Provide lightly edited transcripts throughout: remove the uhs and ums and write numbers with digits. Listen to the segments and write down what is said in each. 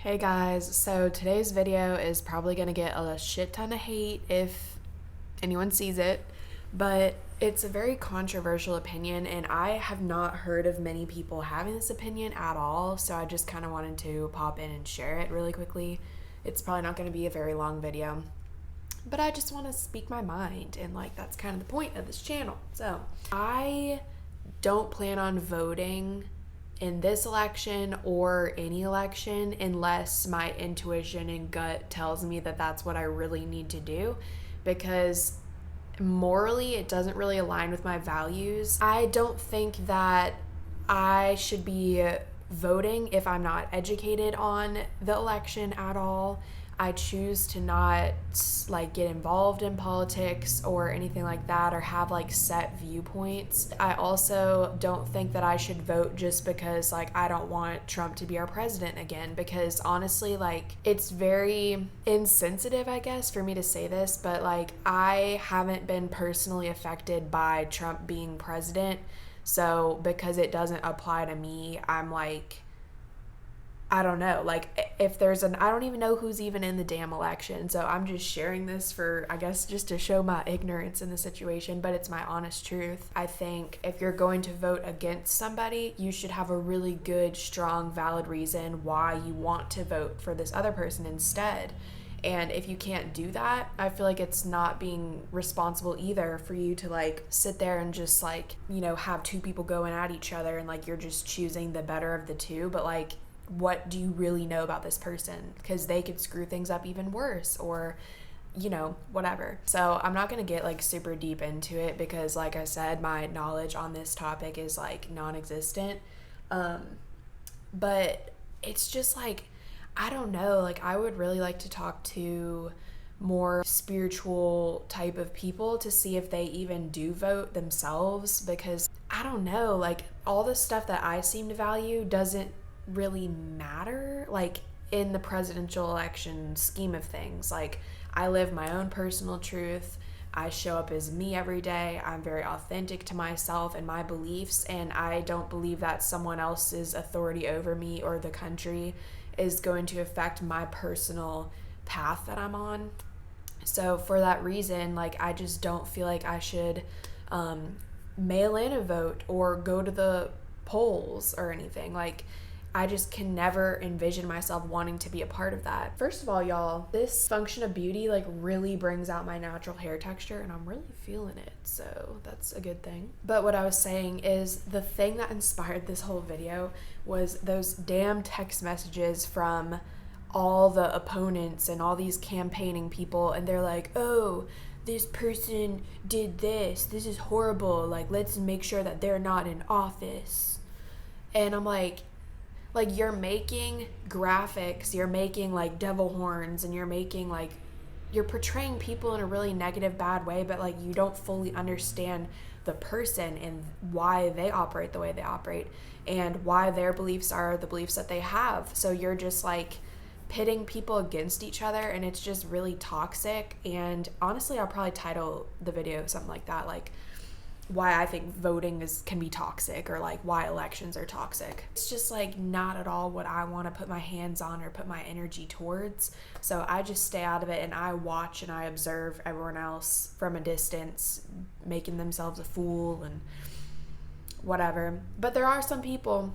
Hey guys, so today's video is probably gonna get a shit ton of hate if anyone sees it, but it's a very controversial opinion and I have not heard of many people having this opinion at all, so I just kind of wanted to pop in and share it really quickly. It's probably not gonna be a very long video, but I just want to speak my mind, and that's kind of the point of this channel. So I don't plan on voting in this election or any election unless my intuition and gut tells me that that's what I really need to do, because morally it doesn't really align with my values. I don't think that I should be voting if I'm not educated on the election at all. I choose to not get involved in politics or anything like that, or have set viewpoints. I also don't think that I should vote just because I don't want Trump to be our president again, because honestly it's very insensitive, I guess, for me to say this, but I haven't been personally affected by Trump being president. So because it doesn't apply to me, I'm I don't know, if there's I don't even know who's even in the damn election. So I'm just sharing this for, I guess, just to show my ignorance in the situation, but it's my honest truth. I think if you're going to vote against somebody, you should have a really good, strong, valid reason why you want to vote for this other person instead. And if you can't do that, I feel like it's not being responsible either for you to sit there and just have two people going at each other and you're just choosing the better of the two. But what do you really know about this person? Because they could screw things up even worse, or whatever. So I'm not gonna get super deep into it because, like I said, my knowledge on this topic is non-existent. But it's just I don't know, I would really like to talk to more spiritual type of people to see if they even do vote themselves, because I don't know, all the stuff that I seem to value doesn't really matter in the presidential election scheme of things. I live my own personal truth. I show up as me every day. I'm very authentic to myself and my beliefs, and I don't believe that someone else's authority over me or the country is going to affect my personal path that I'm on. So for that reason, I just don't feel like I should mail in a vote or go to the polls or anything. I just can never envision myself wanting to be a part of that. First of all, y'all, this function of beauty really brings out my natural hair texture, and I'm really feeling it, so that's a good thing. But what I was saying is, the thing that inspired this whole video was those damn text messages from all the opponents and all these campaigning people, and they're like, oh, this person did this is horrible, let's make sure that they're not in office. And I'm you're making graphics, you're making devil horns, and you're making you're portraying people in a really negative, bad way, but you don't fully understand the person and why they operate the way they operate and why their beliefs are the beliefs that they have. So you're just pitting people against each other, and it's just really toxic. And honestly, I'll probably title the video something like that, why I think voting can be toxic, or why elections are toxic. It's just not at all what I want to put my hands on or put my energy towards. So I just stay out of it, and I watch and I observe everyone else from a distance making themselves a fool and whatever. But there are some people,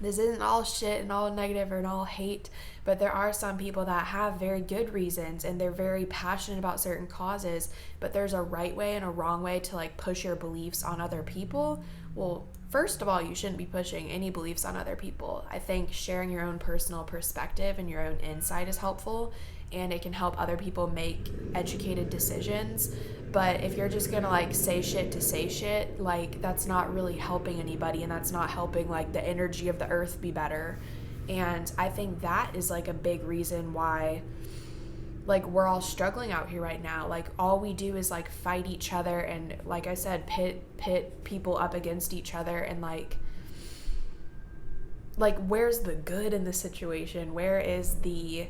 this isn't all shit and all negative and all hate, but there are some people that have very good reasons and they're very passionate about certain causes, but there's a right way and a wrong way to push your beliefs on other people. Well, first of all, you shouldn't be pushing any beliefs on other people. I think sharing your own personal perspective and your own insight is helpful, and it can help other people make educated decisions. But if you're just gonna say shit to say shit, that's not really helping anybody, and that's not helping the energy of the earth be better. And I think that is a big reason why we're all struggling out here right now. All we do is fight each other, and like I said, pit people up against each other, and where's the good in the situation? Where is the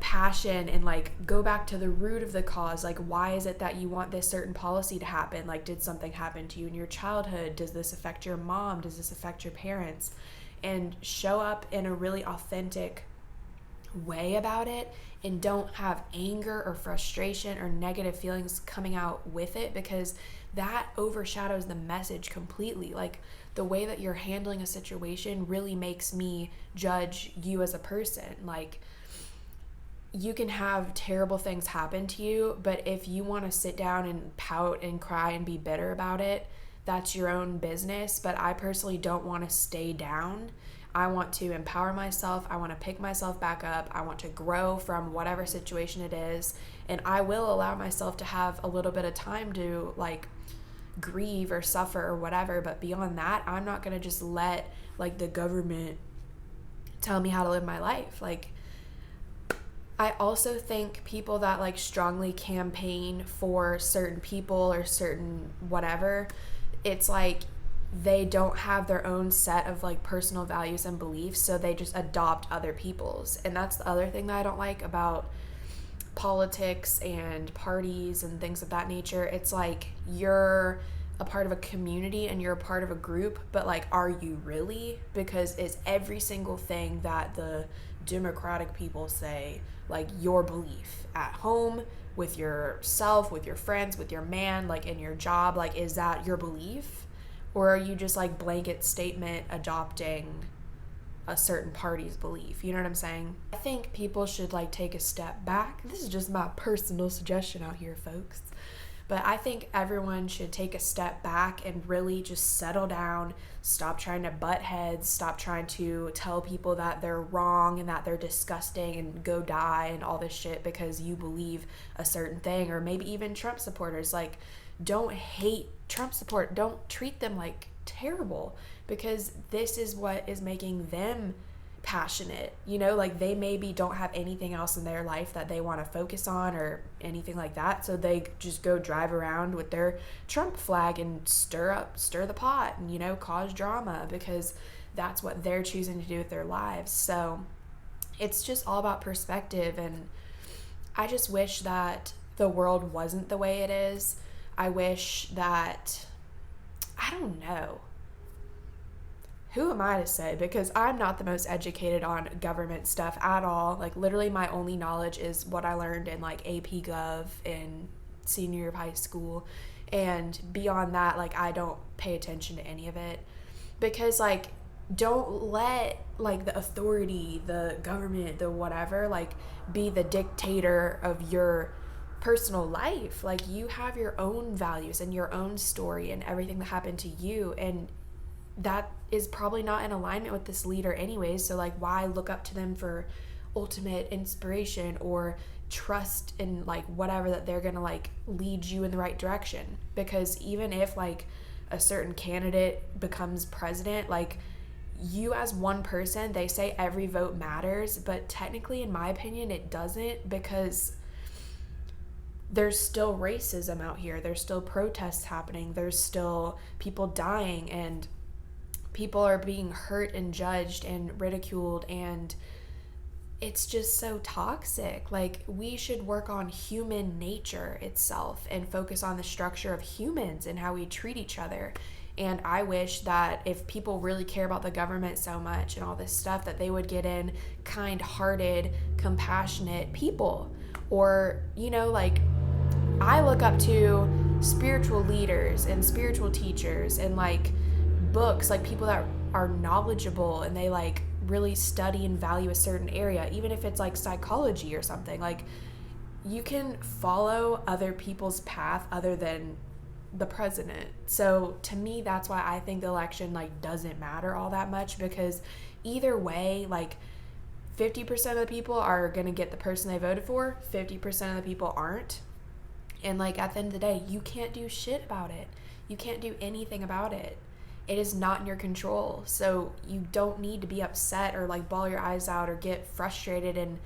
passion? And go back to the root of the cause. Why is it that you want this certain policy to happen? Did something happen to you in your childhood? Does this affect your mom? Does this affect your parents? And show up in a really authentic way about it and don't have anger or frustration or negative feelings coming out with it, because that overshadows the message completely. Like, the way that you're handling a situation really makes me judge you as a person. Like, you can have terrible things happen to you, but if you want to sit down and pout and cry and be bitter about it, that's your own business. But I personally don't want to stay down. I want to empower myself. I want to pick myself back up. I want to grow from whatever situation it is. And I will allow myself to have a little bit of time to like grieve or suffer or whatever. But beyond that, I'm not going to just let like the government tell me how to live my life. Like, I also think people that like strongly campaign for certain people or certain whatever, it's like they don't have their own set of like personal values and beliefs, so they just adopt other people's. And that's the other thing that I don't like about politics and parties and things of that nature. It's like you're a part of a community and you're a part of a group, but like, are you really? Because it's every single thing that the Democratic people say, like your belief at home, with yourself, with your friends, with your man, like in your job, like, is that your belief? Or are you just like blanket statement adopting a certain party's belief? You know what I'm saying? I think people should like take a step back. This is just my personal suggestion out here, folks. But I think everyone should take a step back and really just settle down, stop trying to butt heads, stop trying to tell people that they're wrong and that they're disgusting and go die and all this shit because you believe a certain thing. Or maybe even Trump supporters. Like, don't hate Trump support. Don't treat them like terrible, because this is what is making them passionate. You know, like they maybe don't have anything else in their life that they want to focus on or anything like that, so they just go drive around with their Trump flag and stir the pot and, you know, cause drama, because that's what they're choosing to do with their lives. So it's just all about perspective, and I just wish that the world wasn't the way it is. I wish that, I don't know, who am I to say? Because I'm not the most educated on government stuff at all. Like, literally my only knowledge is what I learned in like AP Gov in senior year of high school. And beyond that, like, I don't pay attention to any of it. Because like, don't let like the authority, the government, the whatever, like be the dictator of your personal life. Like, you have your own values and your own story and everything that happened to you, and that is probably not in alignment with this leader anyways. So like, why look up to them for ultimate inspiration or trust in like whatever that they're gonna like lead you in the right direction? Because even if like a certain candidate becomes president, like, you as one person, they say every vote matters, but technically in my opinion it doesn't, because there's still racism out here, there's still protests happening, there's still people dying, and people are being hurt and judged and ridiculed, and it's just so toxic. Like, we should work on human nature itself and focus on the structure of humans and how we treat each other. And I wish that if people really care about the government so much and all this stuff, that they would get in kind-hearted, compassionate people. Or, you know, like, I look up to spiritual leaders and spiritual teachers and like books, like people that are knowledgeable and they like really study and value a certain area, even if it's like psychology or something. Like, you can follow other people's path other than the president. So to me, that's why I think the election like doesn't matter all that much, because either way, like 50% of the people are going to get the person they voted for, 50% of the people aren't. And like, at the end of the day, you can't do shit about it. You can't do anything about it. It is not in your control. So you don't need to be upset or like bawl your eyes out or get frustrated and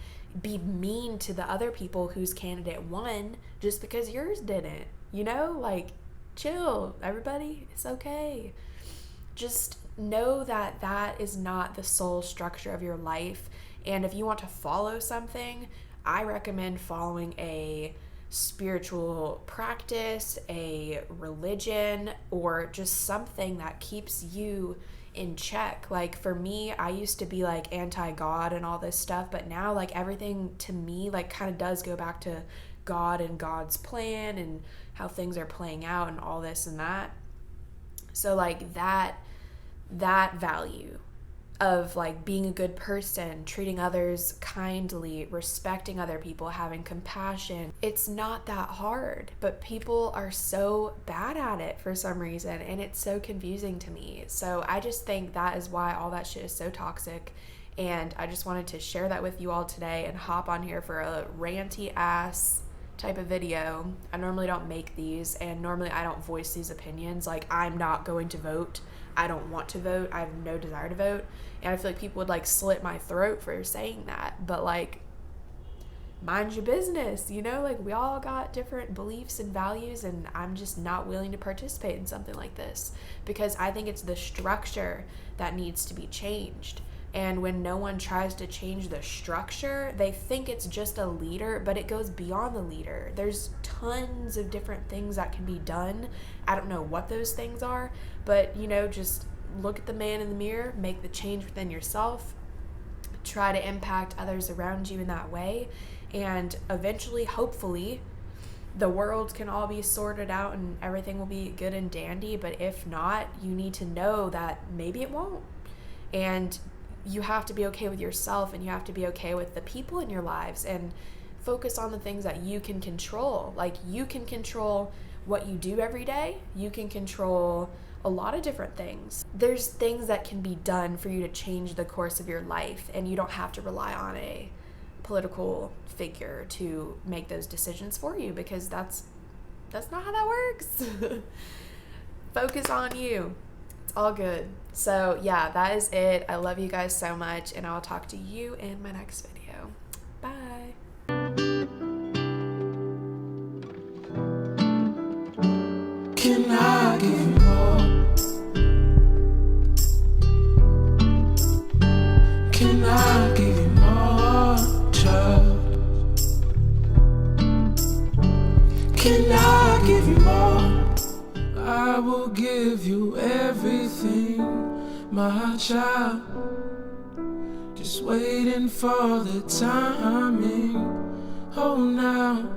be mean to the other people whose candidate won just because yours didn't. You know, like, chill, everybody. It's okay. Just know that that is not the sole structure of your life. And if you want to follow something, I recommend following a spiritual practice, a religion, or just something that keeps you in check. Like for me, I used to be like anti-God and all this stuff, but now like everything to me like kind of does go back to God and God's plan and how things are playing out and all this and that. So like that value of like being a good person, treating others kindly, respecting other people, having compassion. It's not that hard, but people are so bad at it for some reason, and it's so confusing to me. So I just think that is why all that shit is so toxic, and I just wanted to share that with you all today and hop on here for a ranty ass type of video. I normally don't make these, and normally I don't voice these opinions. Like, I'm not going to vote. I don't want to vote. I have no desire to vote. And I feel like people would like slit my throat for saying that. But like, mind your business, you know? Like, we all got different beliefs and values, and I'm just not willing to participate in something like this because I think it's the structure that needs to be changed. And when no one tries to change the structure, they think it's just a leader, but it goes beyond the leader. There's tons of different things that can be done. I don't know what those things are, but, you know, just look at the man in the mirror, make the change within yourself, try to impact others around you in that way, and eventually, hopefully, the world can all be sorted out and everything will be good and dandy. But if not, you need to know that maybe it won't. And you have to be okay with yourself, and you have to be okay with the people in your lives, and focus on the things that you can control. Like, you can control what you do every day. You can control a lot of different things. There's things that can be done for you to change the course of your life, and you don't have to rely on a political figure to make those decisions for you, because that's not how that works. Focus on you. All good. So yeah, that is it. I love you guys so much, and I'll talk to you in my next video. Bye. Can I give you more? Can I give you more, child? Can I give you more? I will give you everything, my child. Just waiting for the timing. Oh, now